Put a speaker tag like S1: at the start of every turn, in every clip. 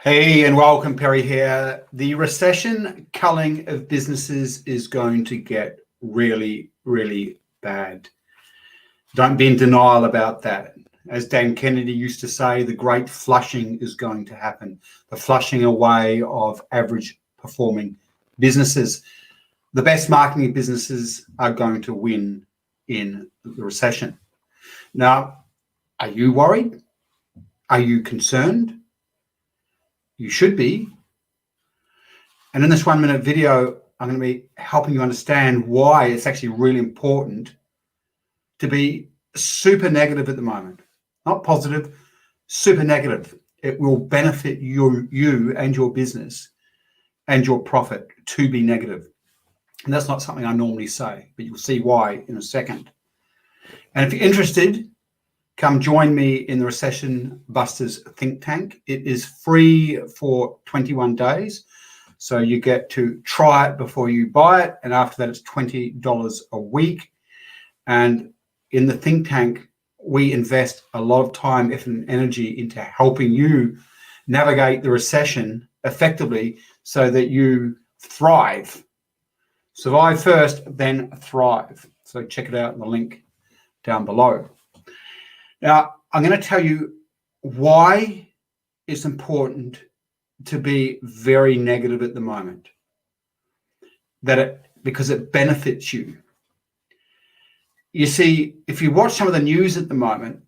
S1: Hey, and welcome, Perry here. The recession culling of businesses is going to get really, really bad. Don't be in denial about that. As Dan Kennedy used to say, the great flushing is going to happen. The flushing away of average performing businesses. The best marketing businesses are going to win in the recession. Now, are you worried? Are you concerned? You should be. And in this 1-minute video, I'm going to be helping you understand why it's actually really important to be super negative at the moment. Not positive, super negative. It will benefit you and your business and your profit to be negative. And that's not something I normally say, but you'll see why in a second. And if you're interested, come join me in the Recession Busters Think Tank. It is free for 21 days. So you get to try it before you buy it. And after that, it's $20 a week. And in the think tank, we invest a lot of time, effort, and energy into helping you navigate the recession effectively so that you thrive. Survive first, then thrive. So check it out in the link down below. Now, I'm going to tell you why it's important to be very negative at the moment. Because it benefits you. You see, if you watch some of the news at the moment,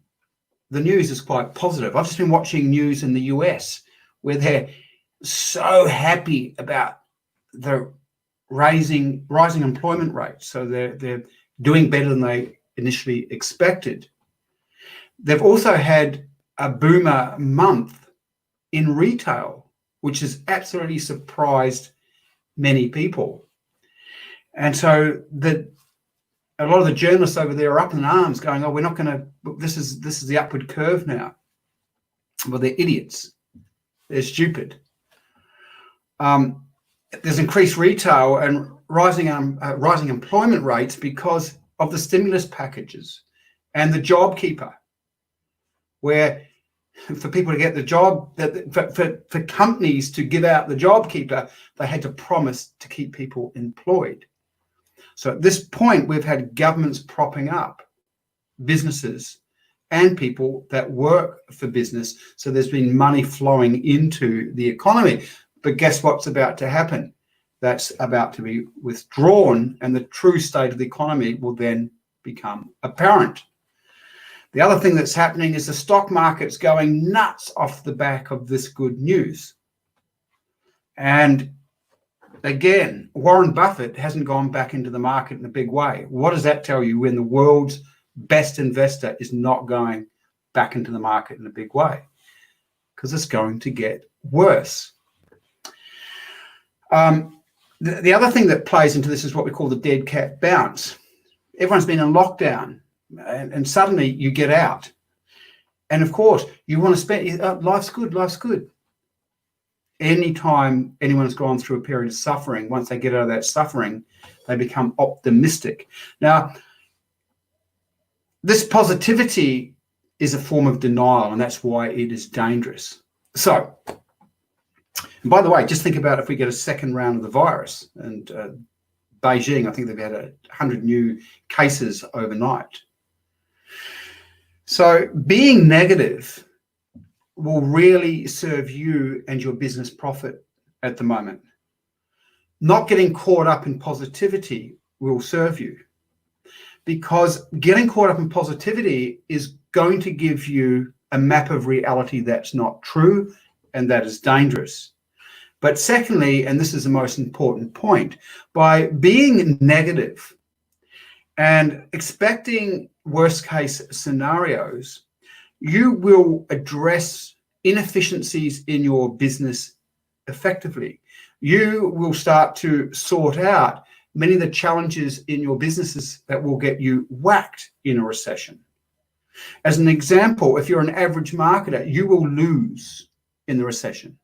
S1: the news is quite positive. I've just been watching news in the US where they're so happy about the rising employment rates. So they're doing better than they initially expected. They've also had a boomer month in retail, which has absolutely surprised many people. And so a lot of the journalists over there are up in arms going, oh, we're not going to, this is the upward curve now. Well, they're idiots. They're stupid. There's increased retail and rising employment rates because of the stimulus packages and the JobKeeper, where for people to get the job, for companies to give out the JobKeeper, they had to promise to keep people employed. So at this point, we've had governments propping up businesses and people that work for business. So there's been money flowing into the economy. But guess what's about to happen? That's about to be withdrawn, and the true state of the economy will then become apparent. The other thing that's happening is the stock market's going nuts off the back of this good news. And again, Warren Buffett hasn't gone back into the market in a big way. What does that tell you when the world's best investor is not going back into the market in a big way? Because it's going to get worse. The other thing that plays into this is what we call the dead cat bounce. Everyone's been in lockdown, and suddenly you get out. And of course, you want to spend, life's good. Anytime anyone's gone through a period of suffering, once they get out of that suffering, they become optimistic. Now, this positivity is a form of denial, and that's why it is dangerous. So, and by the way, just think about if we get a second round of the virus, and Beijing, I think they've had 100 new cases overnight. So being negative will really serve you and your business profit at the moment. Not getting caught up in positivity will serve you, because getting caught up in positivity is going to give you a map of reality that's not true, and that is dangerous. But secondly, and this is the most important point, by being negative and expecting worst case scenarios, you will address inefficiencies in your business effectively. You will start to sort out many of the challenges in your businesses that will get you whacked in a recession. As an example, if you're an average marketer, you will lose in the recession.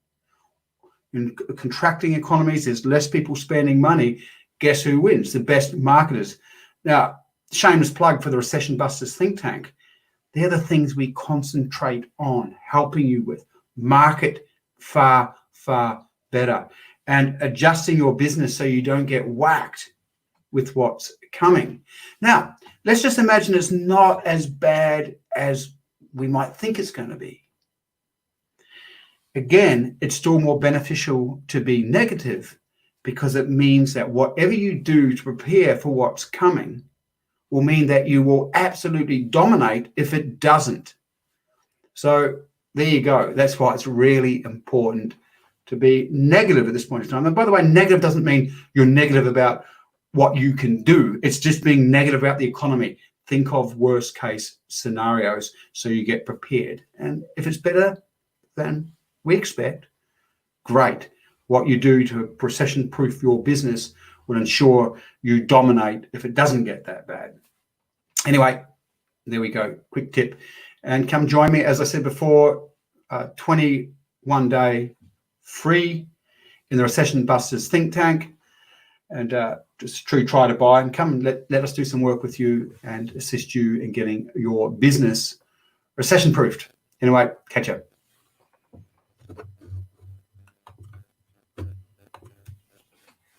S1: In contracting economies, there's less people spending money. Guess who wins? The best marketers. Now, shameless plug for the Recession Busters Think Tank. They're the things we concentrate on helping you with. Market far, far better. And adjusting your business so you don't get whacked with what's coming. Now, let's just imagine it's not as bad as we might think it's going to be. Again, it's still more beneficial to be negative, because it means that whatever you do to prepare for what's coming will mean that you will absolutely dominate if it doesn't. So there you go. That's why it's really important to be negative at this point in time. And by the way, negative doesn't mean you're negative about what you can do. It's just being negative about the economy. Think of worst case scenarios so you get prepared. And if it's better than we expect, great. What you do to recession-proof your business will ensure you dominate if it doesn't get that bad. Anyway, there we go. Quick tip. And come join me, as I said before, 21-day free in the Recession Busters Think Tank. And just true try to buy, and come and let us do some work with you and assist you in getting your business recession-proofed. Anyway, catch up.